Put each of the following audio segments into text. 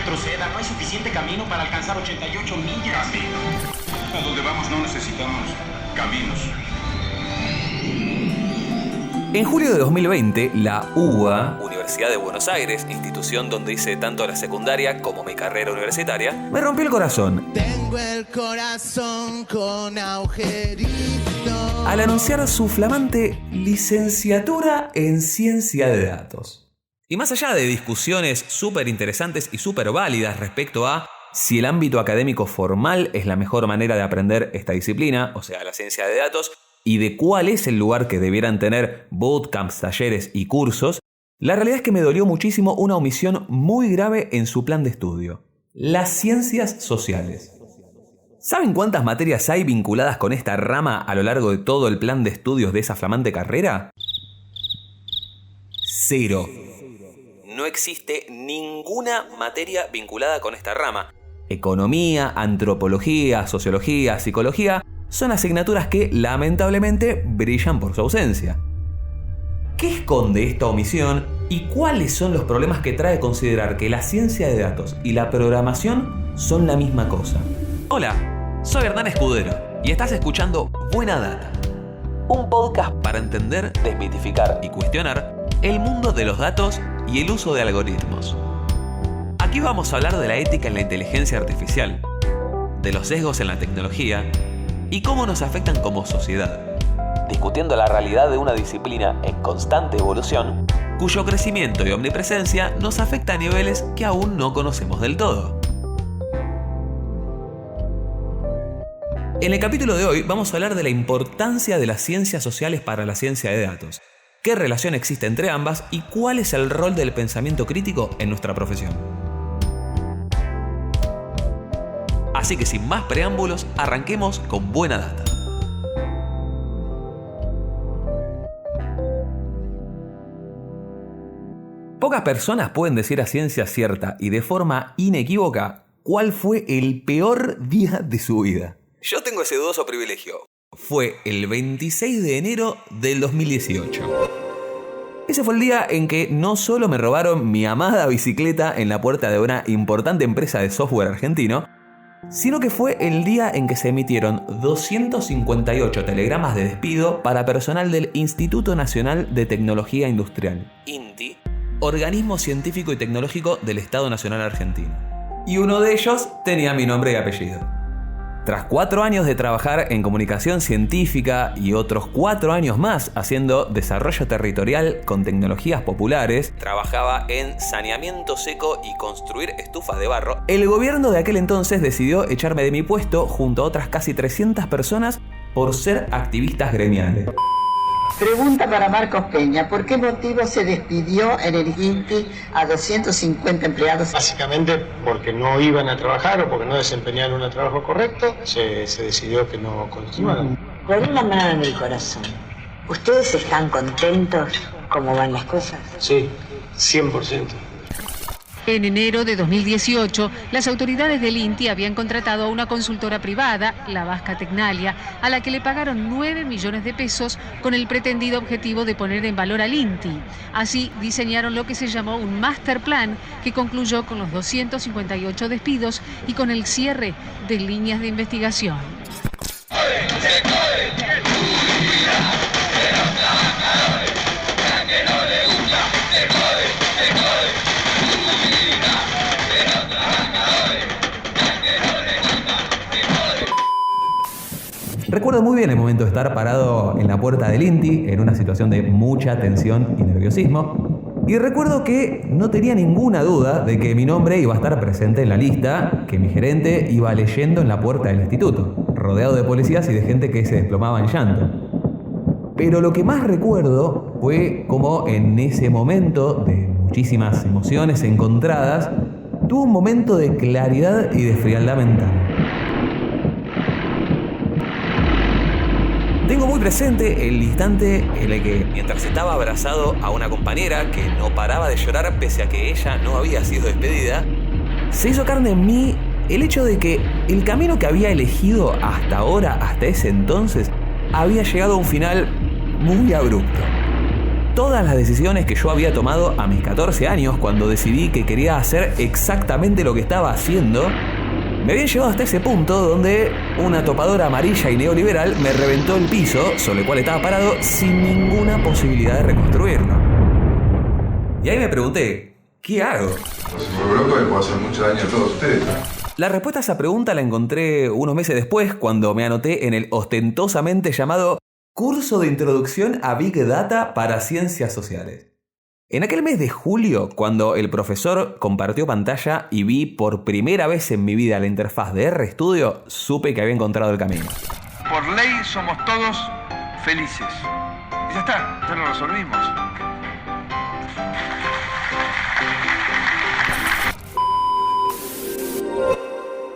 retroceda. No hay suficiente camino para alcanzar 88 millas. Camino. A donde vamos no necesitamos caminos. En julio de 2020, la UBA, Universidad de Buenos Aires, institución donde hice tanto la secundaria como mi carrera universitaria, me rompió el corazón. Tengo el corazón con agujeritos. Al anunciar su flamante licenciatura en Ciencia de Datos. Y más allá de discusiones súper interesantes y súper válidas respecto a si el ámbito académico formal es la mejor manera de aprender esta disciplina, o sea, la ciencia de datos, y de cuál es el lugar que debieran tener bootcamps, talleres y cursos, la realidad es que me dolió muchísimo una omisión muy grave en su plan de estudio: las ciencias sociales. ¿Saben cuántas materias hay vinculadas con esta rama a lo largo de todo el plan de estudios de esa flamante carrera? 0. No existe ninguna materia vinculada con esta rama. Economía, antropología, sociología, psicología son asignaturas que lamentablemente brillan por su ausencia. ¿Qué esconde esta omisión y cuáles son los problemas que trae considerar que la ciencia de datos y la programación son la misma cosa? Hola, soy Hernán Escudero y estás escuchando Buena Data, un podcast para entender, desmitificar y cuestionar el mundo de los datos y el uso de algoritmos. Aquí vamos a hablar de la ética en la inteligencia artificial, de los sesgos en la tecnología y cómo nos afectan como sociedad, discutiendo la realidad de una disciplina en constante evolución, cuyo crecimiento y omnipresencia nos afecta a niveles que aún no conocemos del todo. En el capítulo de hoy vamos a hablar de la importancia de las ciencias sociales para la ciencia de datos, qué relación existe entre ambas y cuál es el rol del pensamiento crítico en nuestra profesión. Así que sin más preámbulos, arranquemos con Buena Data. Pocas personas pueden decir a ciencia cierta y de forma inequívoca cuál fue el peor día de su vida. Yo tengo ese dudoso privilegio. Fue el 26 de enero del 2018. Ese fue el día en que no solo me robaron mi amada bicicleta en la puerta de una importante empresa de software argentino, sino que fue el día en que se emitieron 258 telegramas de despido para personal del Instituto Nacional de Tecnología Industrial, INTI, organismo científico y tecnológico del Estado Nacional Argentino. Y uno de ellos tenía mi nombre y apellido. Tras 4 años de trabajar en comunicación científica y otros 4 años más haciendo desarrollo territorial con tecnologías populares, trabajaba en saneamiento seco y construir estufas de barro, el gobierno de aquel entonces decidió echarme de mi puesto junto a otras casi 300 personas por ser activistas gremiales. Pregunta para Marcos Peña: ¿por qué motivo se despidió en el INTI a 250 empleados? Básicamente porque no iban a trabajar o porque no desempeñaron un trabajo correcto, se decidió que no continuaran. Por una mano en el corazón, ¿ustedes están contentos cómo van las cosas? Sí, 100%. En enero de 2018, las autoridades del INTI habían contratado a una consultora privada, la Vasca Tecnalia, a la que le pagaron 9 millones de pesos con el pretendido objetivo de poner en valor al INTI. Así diseñaron lo que se llamó un master plan que concluyó con los 258 despidos y con el cierre de líneas de investigación. Recuerdo muy bien el momento de estar parado en la puerta del INTI en una situación de mucha tensión y nerviosismo. Y recuerdo que no tenía ninguna duda de que mi nombre iba a estar presente en la lista que mi gerente iba leyendo en la puerta del instituto, rodeado de policías y de gente que se desplomaba en llanto. Pero lo que más recuerdo fue cómo en ese momento de muchísimas emociones encontradas, tuve un momento de claridad y de frialdad mental. Tengo muy presente el instante en el que, mientras estaba abrazado a una compañera que no paraba de llorar pese a que ella no había sido despedida, se hizo carne en mí el hecho de que el camino que había elegido hasta ahora, hasta ese entonces, había llegado a un final muy abrupto. todas las decisiones que yo había tomado a mis 14 años cuando decidí que quería hacer exactamente lo que estaba haciendo, me habían llevado hasta ese punto donde una topadora amarilla y neoliberal me reventó el piso sobre el cual estaba parado sin ninguna posibilidad de reconstruirlo. Y ahí me pregunté, ¿qué hago? Si me vuelvo loco le puedo hacer mucho daño a todos ustedes. La respuesta a esa pregunta la encontré unos meses después cuando me anoté en el ostentosamente llamado Curso de Introducción a Big Data para Ciencias Sociales. En aquel mes de julio, cuando el profesor compartió pantalla y vi por primera vez en mi vida la interfaz de RStudio, supe que había encontrado el camino. Por ley somos todos felices. Y ya está, ya lo resolvimos.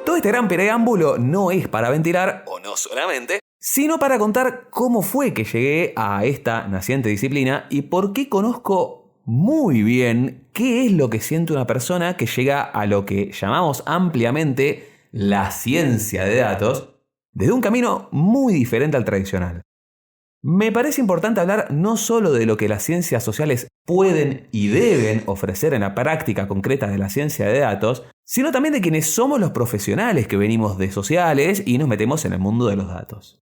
Todo este gran preámbulo no es para ventilar, o no solamente, sino para contar cómo fue que llegué a esta naciente disciplina y por qué conozco muy bien qué es lo que siente una persona que llega a lo que llamamos ampliamente la ciencia de datos, desde un camino muy diferente al tradicional. Me parece importante hablar no solo de lo que las ciencias sociales pueden y deben ofrecer en la práctica concreta de la ciencia de datos, sino también de quienes somos los profesionales que venimos de sociales y nos metemos en el mundo de los datos.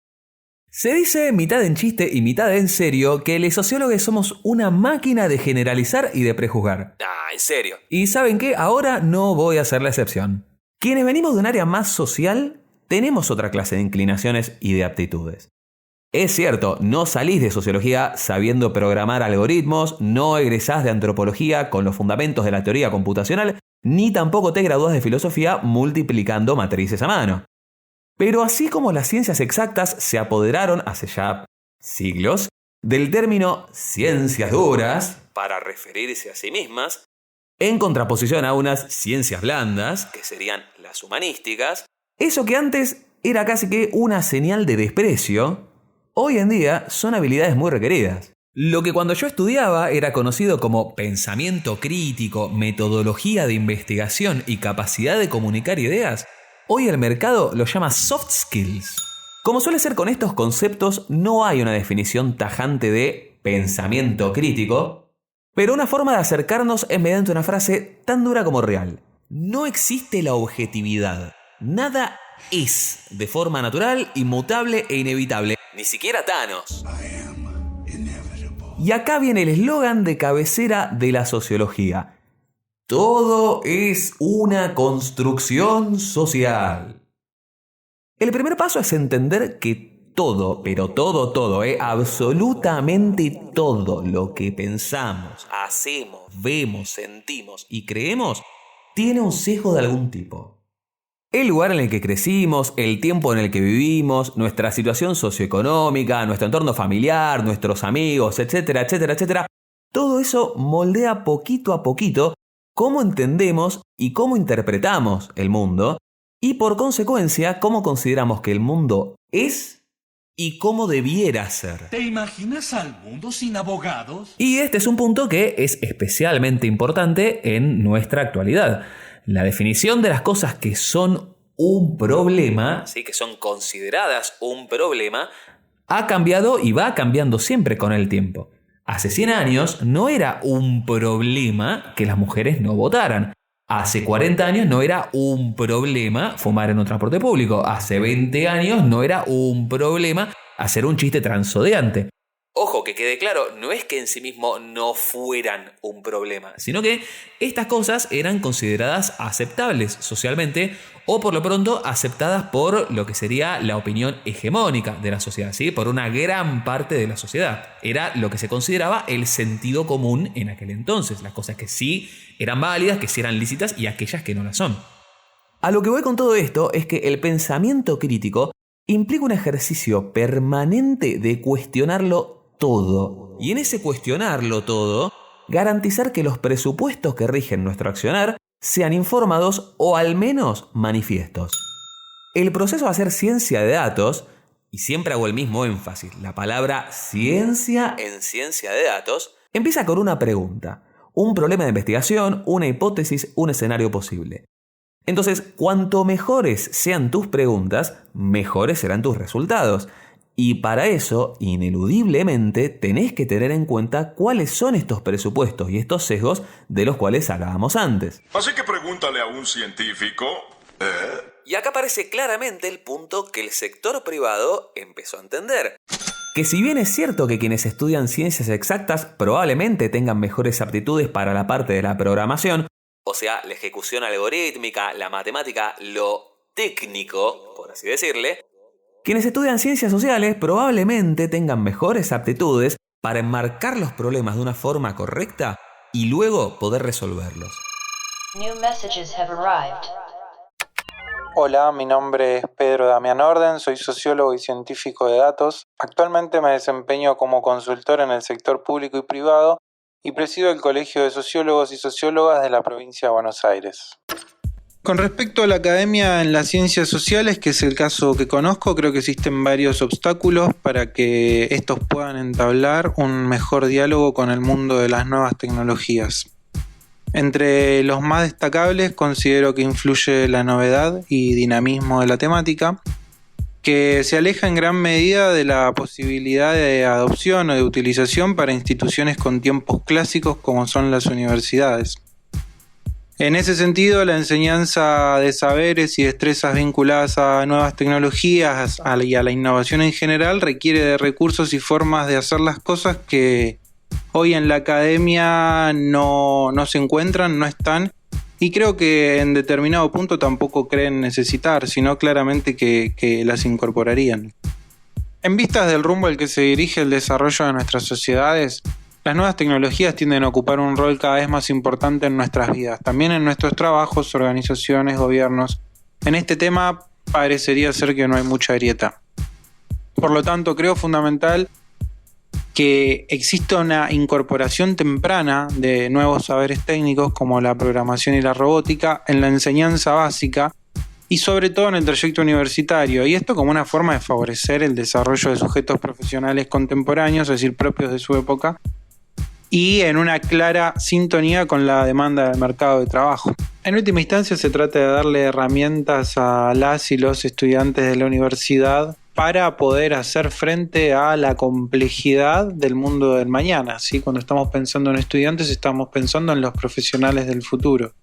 Se dice mitad en chiste y mitad en serio que los sociólogos somos una máquina de generalizar y de prejuzgar. Ah, en serio. Y ¿saben qué? Ahora no voy a hacer la excepción. Quienes venimos de un área más social, tenemos otra clase de inclinaciones y de aptitudes. Es cierto, no salís de sociología sabiendo programar algoritmos, no egresás de antropología con los fundamentos de la teoría computacional, ni tampoco te gradúas de filosofía multiplicando matrices a mano. Pero así como las ciencias exactas se apoderaron hace ya siglos del término ciencias duras para referirse a sí mismas, en contraposición a unas ciencias blandas, que serían las humanísticas, eso que antes era casi que una señal de desprecio, hoy en día son habilidades muy requeridas. Lo que cuando yo estudiaba era conocido como pensamiento crítico, metodología de investigación y capacidad de comunicar ideas, hoy el mercado lo llama soft skills. Como suele ser con estos conceptos, no hay una definición tajante de pensamiento crítico, pero una forma de acercarnos es mediante una frase tan dura como real. No existe la objetividad. Nada es de forma natural, inmutable e inevitable. Ni siquiera Thanos. Y acá viene el eslogan de cabecera de la sociología. Todo es una construcción social. El primer paso es entender que todo, pero todo, absolutamente todo lo que pensamos, hacemos, vemos, sentimos y creemos, tiene un sesgo de algún tipo. El lugar en el que crecimos, el tiempo en el que vivimos, nuestra situación socioeconómica, nuestro entorno familiar, nuestros amigos, etcétera, todo eso moldea poquito a poquito cómo entendemos y cómo interpretamos el mundo y por consecuencia cómo consideramos que el mundo es y cómo debiera ser. ¿Te imaginas al mundo sin abogados? Y este es un punto que es especialmente importante en nuestra actualidad. La definición de las cosas que son un problema, ¿sí? Que son consideradas un problema, ha cambiado y va cambiando siempre con el tiempo. Hace 100 años no era un problema que las mujeres no votaran. Hace 40 años no era un problema fumar en un transporte público. Hace 20 años no era un problema hacer un chiste transodeante. Ojo, que quede claro, no es que en sí mismo no fueran un problema, sino que estas cosas eran consideradas aceptables socialmente o por lo pronto aceptadas por lo que sería la opinión hegemónica de la sociedad, ¿sí? Por una gran parte de la sociedad. Era lo que se consideraba el sentido común en aquel entonces, las cosas que sí eran válidas, que sí eran lícitas y aquellas que no las son. A lo que voy con todo esto es que el pensamiento crítico implica un ejercicio permanente de cuestionarlo todo. Y en ese cuestionarlo todo, garantizar que los presupuestos que rigen nuestro accionar sean informados o al menos manifiestos. El proceso de hacer ciencia de datos, y siempre hago el mismo énfasis, la palabra ciencia en ciencia de datos, empieza con una pregunta, un problema de investigación, una hipótesis, un escenario posible. Entonces, cuanto mejores sean tus preguntas, mejores serán tus resultados. Y para eso, ineludiblemente, tenés que tener en cuenta cuáles son estos presupuestos y estos sesgos de los cuales hablábamos antes. Así que pregúntale a un científico. Y acá aparece claramente el punto que el sector privado empezó a entender. Que si bien es cierto que quienes estudian ciencias exactas probablemente tengan mejores aptitudes para la parte de la programación, o sea, la ejecución algorítmica, la matemática, lo técnico, por así decirle, quienes estudian ciencias sociales probablemente tengan mejores aptitudes para enmarcar los problemas de una forma correcta y luego poder resolverlos. New messages have arrived. Hola, mi nombre es Pedro Damián Orden, soy sociólogo y científico de datos. Actualmente me desempeño como consultor en el sector público y privado y presido el Colegio de Sociólogos y Sociólogas de la provincia de Buenos Aires. Con respecto a la academia en las ciencias sociales, que es el caso que conozco, creo que existen varios obstáculos para que estos puedan entablar un mejor diálogo con el mundo de las nuevas tecnologías. Entre los más destacables considero que influye la novedad y dinamismo de la temática, que se aleja en gran medida de la posibilidad de adopción o de utilización para instituciones con tiempos clásicos como son las universidades. En ese sentido, la enseñanza de saberes y destrezas vinculadas a nuevas tecnologías y a la innovación en general requiere de recursos y formas de hacer las cosas que hoy en la academia no se encuentran, no están, y creo que en determinado punto tampoco creen necesitar, sino claramente que las incorporarían. En vistas del rumbo al que se dirige el desarrollo de nuestras sociedades, las nuevas tecnologías tienden a ocupar un rol cada vez más importante en nuestras vidas, también en nuestros trabajos, organizaciones, gobiernos. En este tema parecería ser que no hay mucha grieta. Por lo tanto, creo fundamental que exista una incorporación temprana de nuevos saberes técnicos como la programación y la robótica en la enseñanza básica y sobre todo en el trayecto universitario, y esto como una forma de favorecer el desarrollo de sujetos profesionales contemporáneos, es decir, propios de su época, y en una clara sintonía con la demanda del mercado de trabajo. En última instancia se trata de darle herramientas a las y los estudiantes de la universidad para poder hacer frente a la complejidad del mundo del mañana, ¿sí? Cuando estamos pensando en estudiantes estamos pensando en los profesionales del futuro.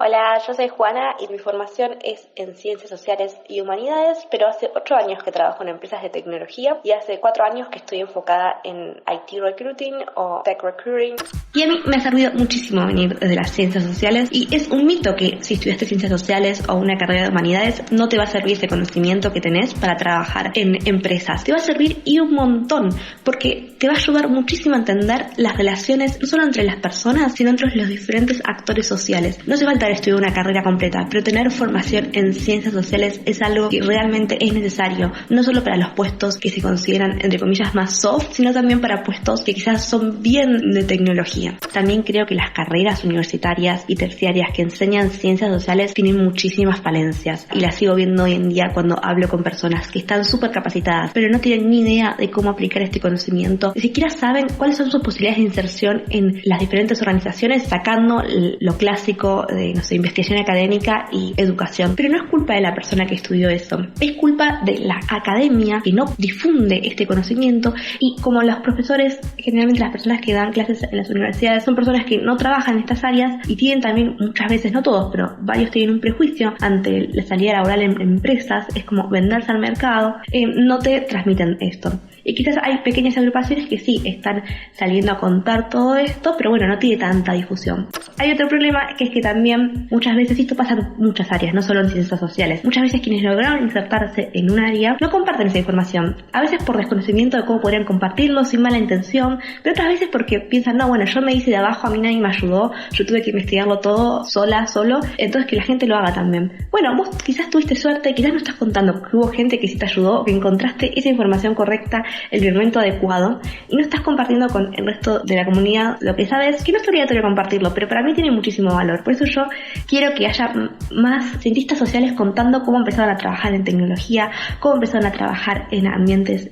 Hola, yo soy Juana y mi formación es en Ciencias Sociales y Humanidades, pero hace 8 años que trabajo en empresas de tecnología y hace 4 años que estoy enfocada en IT Recruiting o Tech Recruiting. Y a mí me ha servido muchísimo venir de las Ciencias Sociales y es un mito que si estudiaste Ciencias Sociales o una carrera de Humanidades no te va a servir ese conocimiento que tenés para trabajar en empresas. Te va a servir y un montón porque te va a ayudar muchísimo a entender las relaciones no solo entre las personas, sino entre los diferentes actores sociales. No hace falta estudiar una carrera completa, pero tener formación en ciencias sociales es algo que realmente es necesario, no solo para los puestos que se consideran entre comillas más soft, sino también para puestos que quizás son bien de tecnología. También creo que las carreras universitarias y terciarias que enseñan ciencias sociales tienen muchísimas falencias y las sigo viendo hoy en día cuando hablo con personas que están súper capacitadas, pero no tienen ni idea de cómo aplicar este conocimiento, ni siquiera saben cuáles son sus posibilidades de inserción en las diferentes organizaciones, sacando lo clásico de investigación académica y educación. Pero no es culpa de la persona que estudió eso, es culpa de la academia que no difunde este conocimiento, y como los profesores, generalmente las personas que dan clases en las universidades son personas que no trabajan en estas áreas y tienen también, muchas veces, no todos, pero varios tienen un prejuicio ante la salida laboral en empresas, es como venderse al mercado, no te transmiten esto. Y quizás hay pequeñas agrupaciones que sí están saliendo a contar todo esto, pero bueno, no tiene tanta difusión. Hay otro problema, que es que también muchas veces, esto pasa en muchas áreas, no solo en ciencias sociales, muchas veces quienes lograron insertarse en un área no comparten esa información, a veces por desconocimiento de cómo podrían compartirlo, sin mala intención, pero otras veces porque piensan, no, bueno, yo me hice de abajo, a mí nadie me ayudó, yo tuve que investigarlo todo solo, entonces que la gente lo haga también. Bueno, vos quizás tuviste suerte, quizás no estás contando que hubo gente que sí te ayudó, que encontraste esa información correcta, el momento adecuado, y no estás compartiendo con el resto de la comunidad lo que sabes, que no es obligatorio compartirlo, pero para mí tiene muchísimo valor. Por eso yo quiero que haya más cientistas sociales contando cómo empezaron a trabajar en tecnología, cómo empezaron a trabajar en ambientes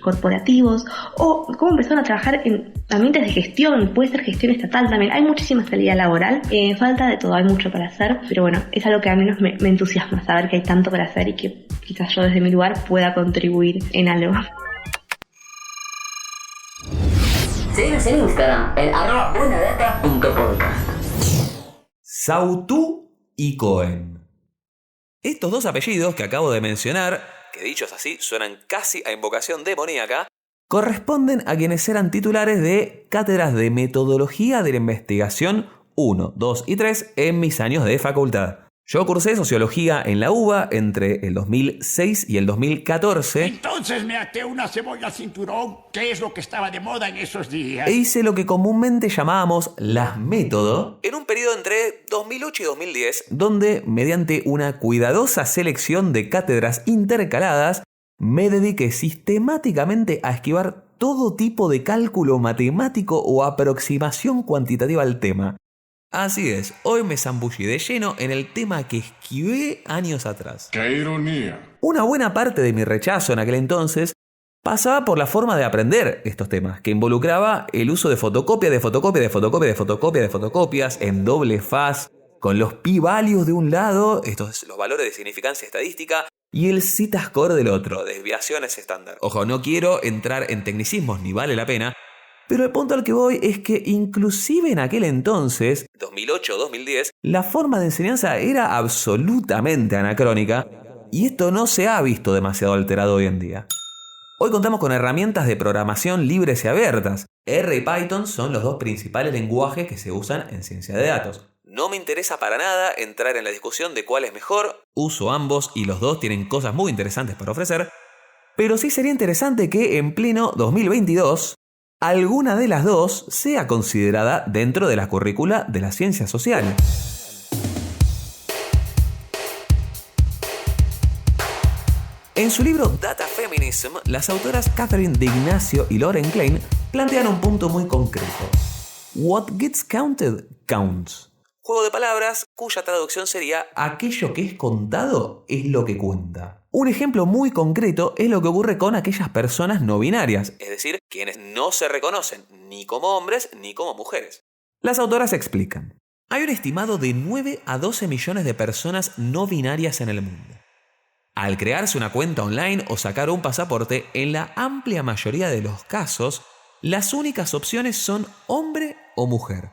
corporativos, o cómo empezaron a trabajar en ambientes de gestión, puede ser gestión estatal también. Hay muchísima salida laboral, falta de todo, hay mucho para hacer, pero bueno, es algo que a mí me entusiasma, saber que hay tanto para hacer y que quizás yo desde mi lugar pueda contribuir en algo. Síguenos en Instagram, en @buenadata.podcast. Sautú y Cohen. Estos dos apellidos que acabo de mencionar, que dichos así suenan casi a invocación demoníaca, corresponden a quienes eran titulares de cátedras de metodología de la investigación 1, 2 y 3 en mis años de facultad. Yo cursé sociología en la UBA entre el 2006 y el 2014. Entonces me até una cebolla al cinturón, que es lo que estaba de moda en esos días. E hice lo que comúnmente llamábamos las método en un periodo entre 2008 y 2010, donde mediante una cuidadosa selección de cátedras intercaladas, me dediqué sistemáticamente a esquivar todo tipo de cálculo matemático o aproximación cuantitativa al tema. Así es, hoy me zambullí de lleno en el tema que esquivé años atrás. ¡Qué ironía! Una buena parte de mi rechazo en aquel entonces pasaba por la forma de aprender estos temas, que involucraba el uso de fotocopias en doble faz, con los p-values de un lado, estos los valores de significancia estadística, y el z-score del otro, desviaciones estándar. Ojo, no quiero entrar en tecnicismos, ni vale la pena, pero el punto al que voy es que inclusive en aquel entonces, 2008-2010, la forma de enseñanza era absolutamente anacrónica y esto no se ha visto demasiado alterado hoy en día. Hoy contamos con herramientas de programación libres y abiertas. R y Python son los dos principales lenguajes que se usan en ciencia de datos. No me interesa para nada entrar en la discusión de cuál es mejor, uso ambos y los dos tienen cosas muy interesantes para ofrecer, pero sí sería interesante que en pleno 2022 alguna de las dos sea considerada dentro de la currícula de las ciencias sociales. En su libro Data Feminism, las autoras Catherine D'Ignacio y Lauren Klein plantean un punto muy concreto. What gets counted, counts. Juego de palabras cuya traducción sería aquello que es contado es lo que cuenta. Un ejemplo muy concreto es lo que ocurre con aquellas personas no binarias, es decir, quienes no se reconocen ni como hombres ni como mujeres. Las autoras explican. Hay un estimado de 9 a 12 millones de personas no binarias en el mundo. Al crearse una cuenta online o sacar un pasaporte, en la amplia mayoría de los casos, las únicas opciones son hombre o mujer.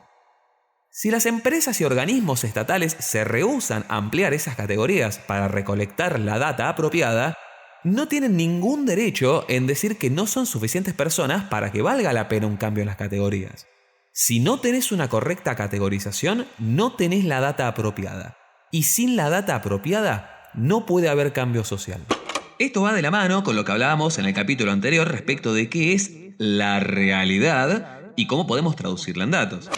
Si las empresas y organismos estatales se rehúsan a ampliar esas categorías para recolectar la data apropiada, no tienen ningún derecho en decir que no son suficientes personas para que valga la pena un cambio en las categorías. Si no tenés una correcta categorización, no tenés la data apropiada. Y sin la data apropiada, no puede haber cambio social. Esto va de la mano con lo que hablábamos en el capítulo anterior respecto de qué es la realidad y cómo podemos traducirla en datos.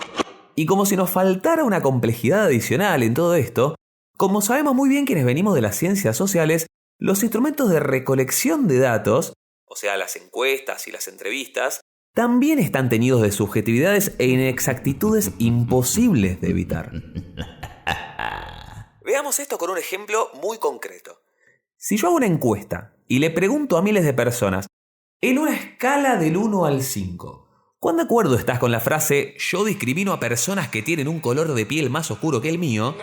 Y como si nos faltara una complejidad adicional en todo esto, como sabemos muy bien quienes venimos de las ciencias sociales, los instrumentos de recolección de datos, o sea, las encuestas y las entrevistas, también están teñidos de subjetividades e inexactitudes imposibles de evitar. Veamos esto con un ejemplo muy concreto. Si yo hago una encuesta y le pregunto a miles de personas, en una escala del 1 al 5, ¿cuán de acuerdo estás con la frase yo discrimino a personas que tienen un color de piel más oscuro que el mío?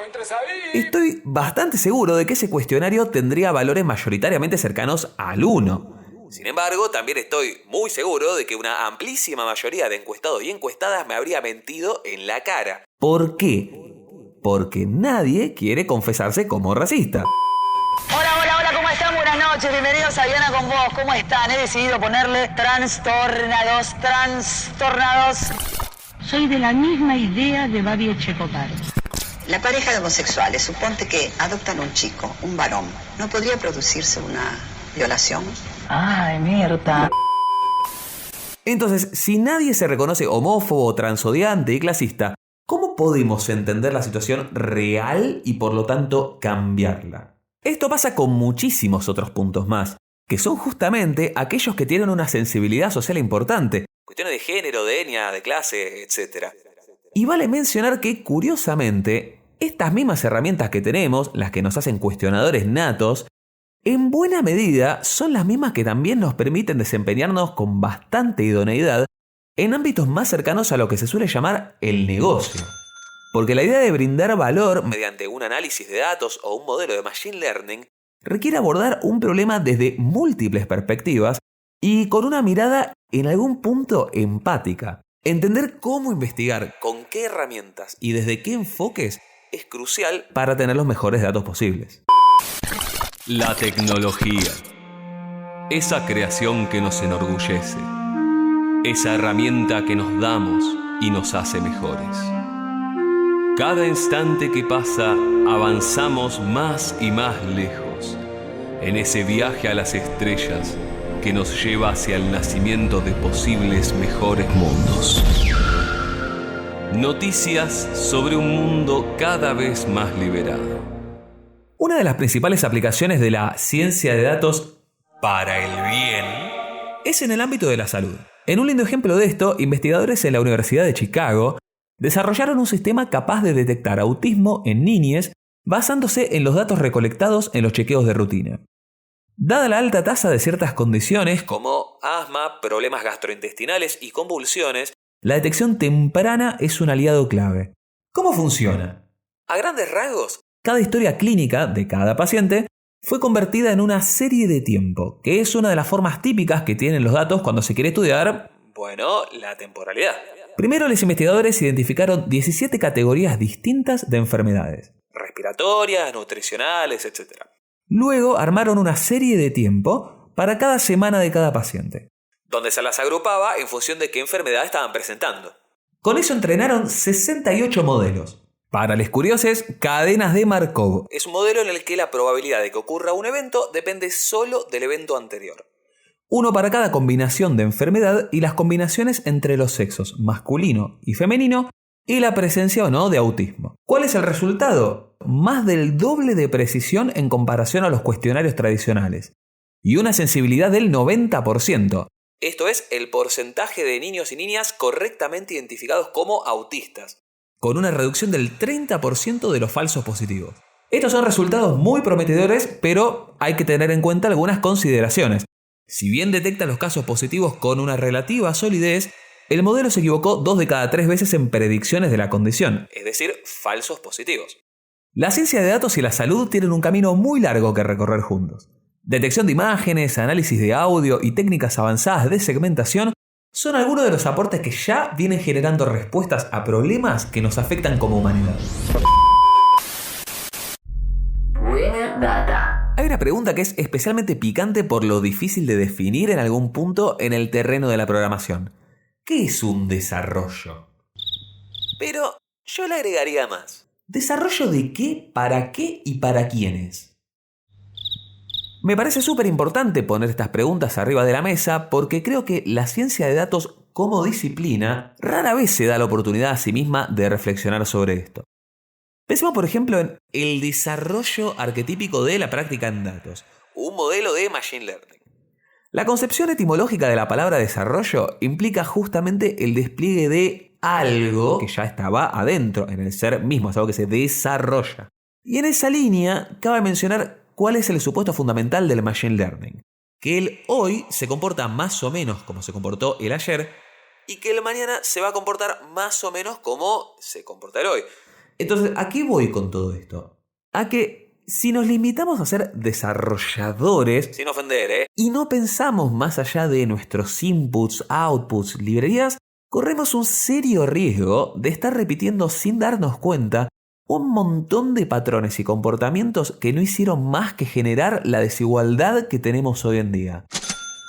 Estoy bastante seguro de que ese cuestionario tendría valores mayoritariamente cercanos al 1. Sin embargo, también estoy muy seguro de que una amplísima mayoría de encuestados y encuestadas me habría mentido en la cara. ¿Por qué? Porque nadie quiere confesarse como racista. Hola, ¿cómo están? Buenas noches, bienvenidos a Diana con vos. ¿Cómo están? He decidido ponerle trastornados. Soy de la misma idea de Babi Echecopar. La pareja de homosexuales, suponte que adoptan un chico, un varón. ¿No podría producirse una violación? Ay, Mirta. Entonces, si nadie se reconoce homófobo, transodiante y clasista, ¿cómo podemos entender la situación real y por lo tanto cambiarla? Esto pasa con muchísimos otros puntos más, que son justamente aquellos que tienen una sensibilidad social importante, cuestiones de género, de etnia, de clase, etc. Y vale mencionar que, curiosamente, estas mismas herramientas que tenemos, las que nos hacen cuestionadores natos, en buena medida son las mismas que también nos permiten desempeñarnos con bastante idoneidad en ámbitos más cercanos a lo que se suele llamar el negocio. Porque la idea de brindar valor mediante un análisis de datos o un modelo de machine learning requiere abordar un problema desde múltiples perspectivas y con una mirada en algún punto empática. Entender cómo investigar, con qué herramientas y desde qué enfoques es crucial para tener los mejores datos posibles. La tecnología. Esa creación que nos enorgullece. Esa herramienta que nos damos y nos hace mejores. Cada instante que pasa, avanzamos más y más lejos en ese viaje a las estrellas que nos lleva hacia el nacimiento de posibles mejores mundos. Noticias sobre un mundo cada vez más liberado. Una de las principales aplicaciones de la ciencia de datos para el bien es en el ámbito de la salud. En un lindo ejemplo de esto, investigadores en la Universidad de Chicago desarrollaron un sistema capaz de detectar autismo en niñes basándose en los datos recolectados en los chequeos de rutina. Dada la alta tasa de ciertas condiciones como asma, problemas gastrointestinales y convulsiones, la detección temprana es un aliado clave. ¿Cómo funciona? A grandes rasgos, cada historia clínica de cada paciente fue convertida en una serie de tiempo, que es una de las formas típicas que tienen los datos cuando se quiere estudiar, la temporalidad. Primero, los investigadores identificaron 17 categorías distintas de enfermedades, respiratorias, nutricionales, etc. Luego armaron una serie de tiempo para cada semana de cada paciente, donde se las agrupaba en función de qué enfermedad estaban presentando. Con eso entrenaron 68 modelos. Para los curiosos, cadenas de Markov. Es un modelo en el que la probabilidad de que ocurra un evento depende solo del evento anterior. Uno para cada combinación de enfermedad y las combinaciones entre los sexos masculino y femenino y la presencia o no de autismo. ¿Cuál es el resultado? Más del doble de precisión en comparación a los cuestionarios tradicionales y una sensibilidad del 90%. Esto es el porcentaje de niños y niñas correctamente identificados como autistas, con una reducción del 30% de los falsos positivos. Estos son resultados muy prometedores, pero hay que tener en cuenta algunas consideraciones. Si bien detecta los casos positivos con una relativa solidez, el modelo se equivocó 2 de cada 3 veces en predicciones de la condición, es decir, falsos positivos. La ciencia de datos y la salud tienen un camino muy largo que recorrer juntos. Detección de imágenes, análisis de audio y técnicas avanzadas de segmentación son algunos de los aportes que ya vienen generando respuestas a problemas que nos afectan como humanidad. Buena data. Hay una pregunta que es especialmente picante por lo difícil de definir en algún punto en el terreno de la programación. ¿Qué es un desarrollo? Pero yo le agregaría más. ¿Desarrollo de qué, para qué y para quiénes? Me parece súper importante poner estas preguntas arriba de la mesa porque creo que la ciencia de datos como disciplina rara vez se da la oportunidad a sí misma de reflexionar sobre esto. Pensemos por ejemplo en el desarrollo arquetípico de la práctica en datos, un modelo de Machine Learning. La concepción etimológica de la palabra desarrollo implica justamente el despliegue de algo que ya estaba adentro en el ser mismo, es algo que se desarrolla. Y en esa línea cabe mencionar cuál es el supuesto fundamental del Machine Learning, que el hoy se comporta más o menos como se comportó el ayer y que el mañana se va a comportar más o menos como se comporta el hoy. Entonces, ¿a qué voy con todo esto? A que si nos limitamos a ser desarrolladores, sin ofender, y no pensamos más allá de nuestros inputs, outputs, librerías, corremos un serio riesgo de estar repitiendo sin darnos cuenta un montón de patrones y comportamientos que no hicieron más que generar la desigualdad que tenemos hoy en día.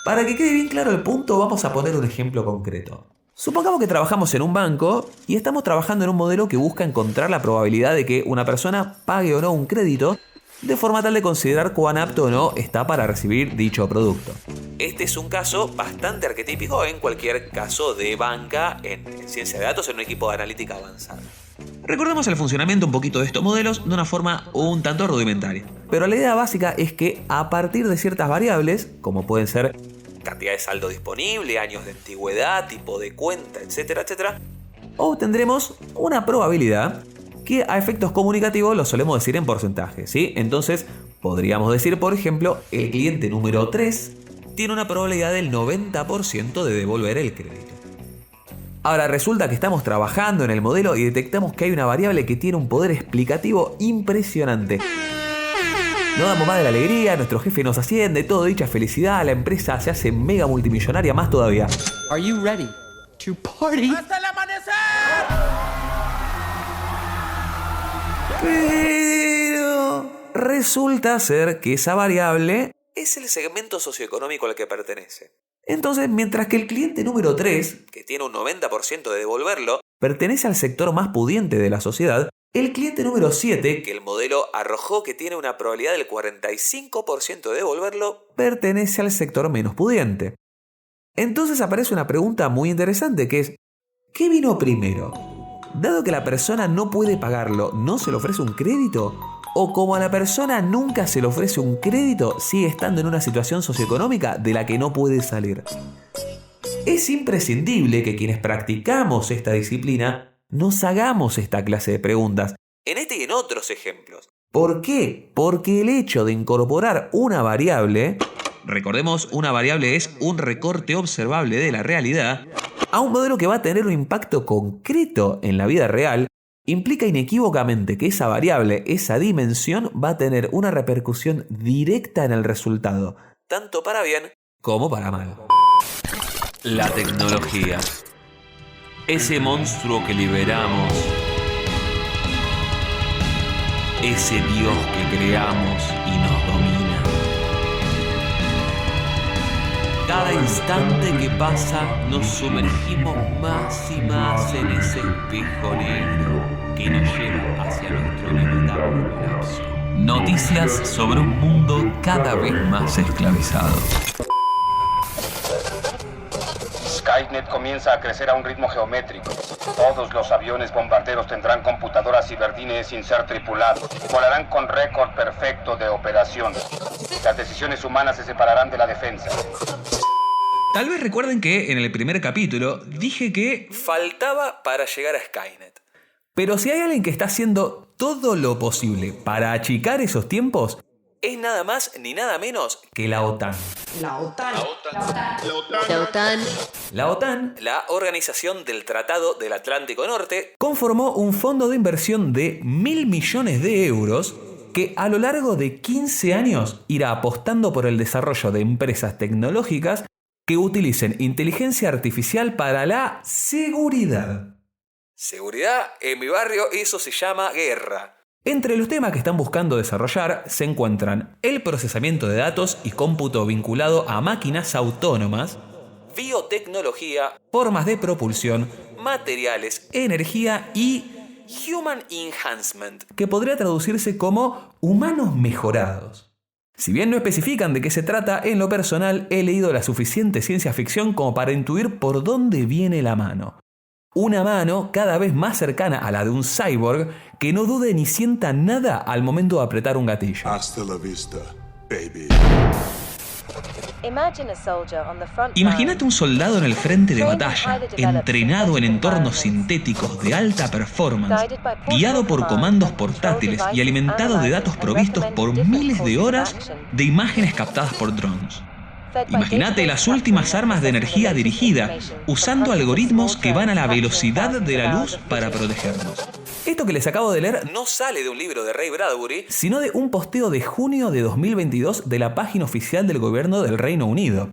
Para que quede bien claro el punto, vamos a poner un ejemplo concreto. Supongamos que trabajamos en un banco y estamos trabajando en un modelo que busca encontrar la probabilidad de que una persona pague o no un crédito de forma tal de considerar cuán apto o no está para recibir dicho producto. Este es un caso bastante arquetípico en cualquier caso de banca en ciencia de datos en un equipo de analítica avanzada. Recordemos el funcionamiento un poquito de estos modelos de una forma un tanto rudimentaria. Pero la idea básica es que a partir de ciertas variables, como pueden ser cantidad de saldo disponible, años de antigüedad, tipo de cuenta, etcétera, etcétera, obtendremos una probabilidad que a efectos comunicativos lo solemos decir en porcentaje, ¿sí? Entonces podríamos decir, por ejemplo, el cliente número 3 tiene una probabilidad del 90% de devolver el crédito. Ahora resulta que estamos trabajando en el modelo y detectamos que hay una variable que tiene un poder explicativo impresionante. Nos damos más de la alegría, nuestro jefe nos asciende, todo dicha felicidad, la empresa se hace mega multimillonaria más todavía. Are you ready to party? ¡Hasta el amanecer! Pero resulta ser que esa variable es el segmento socioeconómico al que pertenece. Entonces, mientras que el cliente número 3, que tiene un 90% de devolverlo, pertenece al sector más pudiente de la sociedad, el cliente número 7, que el modelo arrojó que tiene una probabilidad del 45% de devolverlo, pertenece al sector menos pudiente. Entonces aparece una pregunta muy interesante que es, ¿qué vino primero? Dado que la persona no puede pagarlo, ¿no se le ofrece un crédito? ¿O como a la persona nunca se le ofrece un crédito, sigue estando en una situación socioeconómica de la que no puede salir? Es imprescindible que quienes practicamos esta disciplina nos hagamos esta clase de preguntas, en este y en otros ejemplos. ¿Por qué? Porque el hecho de incorporar una variable, recordemos, una variable es un recorte observable de la realidad, a un modelo que va a tener un impacto concreto en la vida real, implica inequívocamente que esa variable, esa dimensión, va a tener una repercusión directa en el resultado, tanto para bien como para mal. La tecnología. Ese monstruo que liberamos. Ese Dios que creamos y nos domina. Cada instante que pasa nos sumergimos más y más en ese espejo negro que nos lleva hacia nuestro inevitable colapso. Noticias sobre un mundo cada vez más esclavizado. Skynet comienza a crecer a un ritmo geométrico. Todos los aviones bombarderos tendrán computadoras ciberdines sin ser tripulados. Volarán con récord perfecto de operación. Las decisiones humanas se separarán de la defensa. Tal vez recuerden que en el primer capítulo dije que faltaba para llegar a Skynet. Pero si hay alguien que está haciendo todo lo posible para achicar esos tiempos, es nada más ni nada menos que la OTAN. La OTAN. La OTAN, la Organización del Tratado del Atlántico Norte, conformó un fondo de inversión de 1.000 millones de euros que a lo largo de 15 años irá apostando por el desarrollo de empresas tecnológicas que utilicen inteligencia artificial para la seguridad. Seguridad, en mi barrio eso se llama guerra. Entre los temas que están buscando desarrollar se encuentran el procesamiento de datos y cómputo vinculado a máquinas autónomas, biotecnología, formas de propulsión, materiales, energía y Human Enhancement, que podría traducirse como humanos mejorados. Si bien no especifican de qué se trata, en lo personal he leído la suficiente ciencia ficción como para intuir por dónde viene la mano. Una mano cada vez más cercana a la de un cyborg que no dude ni sienta nada al momento de apretar un gatillo. Hasta la vista, baby. Imagínate un soldado en el frente de batalla, entrenado en entornos sintéticos de alta performance, guiado por comandos portátiles y alimentado de datos provistos por miles de horas de imágenes captadas por drones. Imagínate las últimas armas de energía dirigida, usando algoritmos que van a la velocidad de la luz para protegernos. Esto que les acabo de leer no sale de un libro de Ray Bradbury, sino de un posteo de junio de 2022 de la página oficial del gobierno del Reino Unido.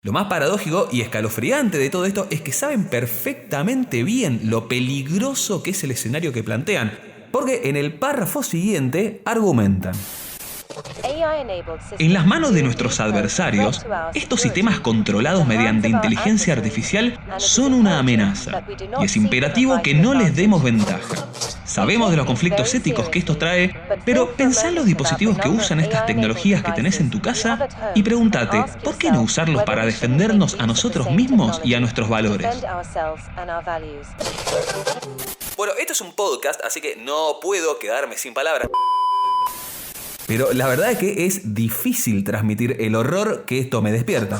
Lo más paradójico y escalofriante de todo esto es que saben perfectamente bien lo peligroso que es el escenario que plantean, porque en el párrafo siguiente argumentan: en las manos de nuestros adversarios, estos sistemas controlados mediante inteligencia artificial son una amenaza, y es imperativo que no les demos ventaja. Sabemos de los conflictos éticos que esto trae, pero pensá en los dispositivos que usan estas tecnologías que tenés en tu casa y pregúntate, ¿por qué no usarlos para defendernos a nosotros mismos y a nuestros valores? Bueno, esto es un podcast, así que no puedo quedarme sin palabras. Pero la verdad es que es difícil transmitir el horror que esto me despierta.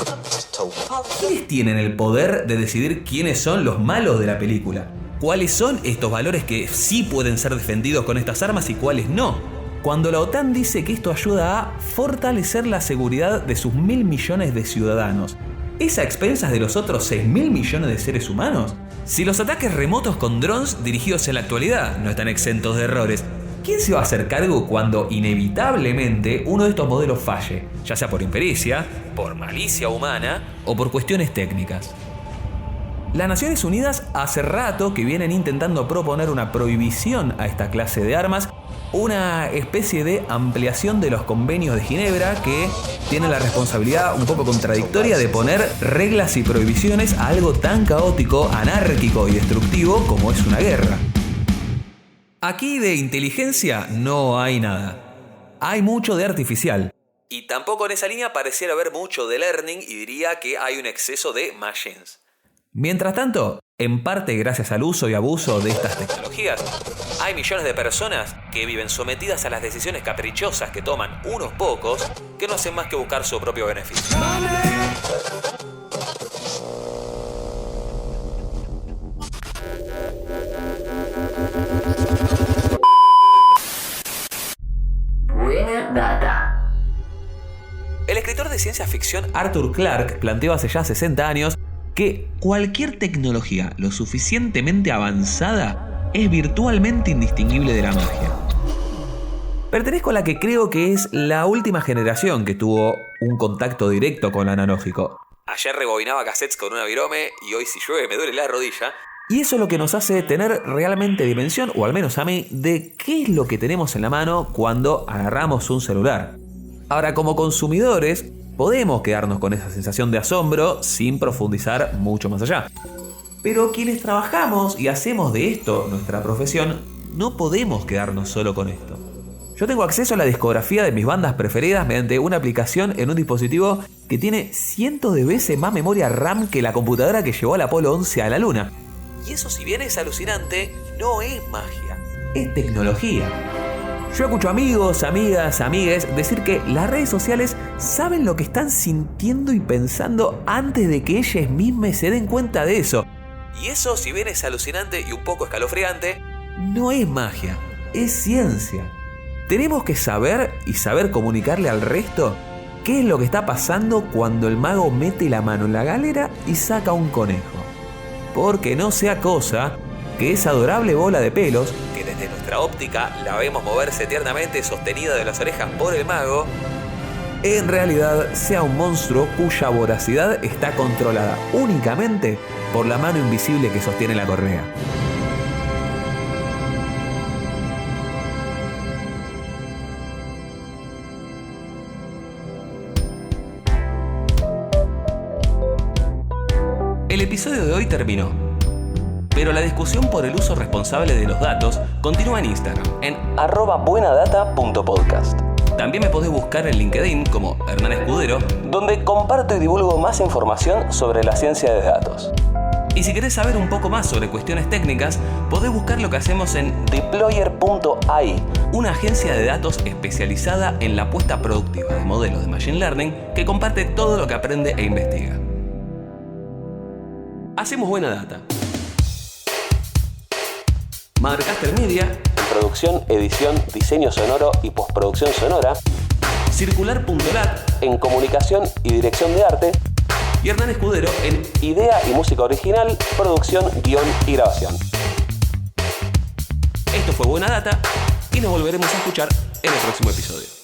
¿Quiénes tienen el poder de decidir quiénes son los malos de la película? ¿Cuáles son estos valores que sí pueden ser defendidos con estas armas y cuáles no? Cuando la OTAN dice que esto ayuda a fortalecer la seguridad de sus 1.000 millones de ciudadanos, ¿es a expensas de los otros 6.000 millones de seres humanos? Si los ataques remotos con drones dirigidos en la actualidad no están exentos de errores, ¿quién se va a hacer cargo cuando inevitablemente uno de estos modelos falle? Ya sea por impericia, por malicia humana o por cuestiones técnicas. Las Naciones Unidas hace rato que vienen intentando proponer una prohibición a esta clase de armas, una especie de ampliación de los convenios de Ginebra que tiene la responsabilidad un poco contradictoria de poner reglas y prohibiciones a algo tan caótico, anárquico y destructivo como es una guerra. Aquí de inteligencia no hay nada. Hay mucho de artificial. Y tampoco en esa línea pareciera haber mucho de learning y diría que hay un exceso de machines. Mientras tanto, en parte gracias al uso y abuso de estas tecnologías, hay millones de personas que viven sometidas a las decisiones caprichosas que toman unos pocos que no hacen más que buscar su propio beneficio. Buena data. El escritor de ciencia ficción Arthur Clarke planteó hace ya 60 años que cualquier tecnología lo suficientemente avanzada es virtualmente indistinguible de la magia. Pertenezco a la que creo que es la última generación que tuvo un contacto directo con lo analógico. Ayer rebobinaba cassettes con una virome y hoy si llueve me duele la rodilla. Y eso es lo que nos hace tener realmente dimensión, o al menos a mí, de qué es lo que tenemos en la mano cuando agarramos un celular. Ahora, como consumidores, podemos quedarnos con esa sensación de asombro sin profundizar mucho más allá. Pero quienes trabajamos y hacemos de esto nuestra profesión, no podemos quedarnos solo con esto. Yo tengo acceso a la discografía de mis bandas preferidas mediante una aplicación en un dispositivo que tiene cientos de veces más memoria RAM que la computadora que llevó al Apolo 11 a la Luna. Y eso, si bien es alucinante, no es magia, es tecnología. Yo escucho amigos, amigas, amigues decir que las redes sociales saben lo que están sintiendo y pensando antes de que ellas mismas se den cuenta de eso. Y eso, si bien es alucinante y un poco escalofriante, no es magia, es ciencia. Tenemos que saber y saber comunicarle al resto qué es lo que está pasando cuando el mago mete la mano en la galera y saca un conejo. Porque no sea cosa que esa adorable bola de pelos, que desde nuestra óptica la vemos moverse tiernamente sostenida de las orejas por el mago, en realidad sea un monstruo cuya voracidad está controlada únicamente por la mano invisible que sostiene la correa. El episodio de hoy terminó, pero la discusión por el uso responsable de los datos continúa en Instagram, en @buenadata.podcast. También me podés buscar en LinkedIn como Hernán Escudero, donde comparto y divulgo más información sobre la ciencia de datos. Y si querés saber un poco más sobre cuestiones técnicas, podés buscar lo que hacemos en Deployer.ai, una agencia de datos especializada en la puesta productiva de modelos de Machine Learning que comparte todo lo que aprende e investiga. Hacemos buena data. Madrecaster Media, producción, edición, diseño sonoro y postproducción sonora. Circular.lat, en comunicación y dirección de arte. Y Hernán Escudero en idea y música original, producción, guión y grabación. Esto fue Buena Data y nos volveremos a escuchar en el próximo episodio.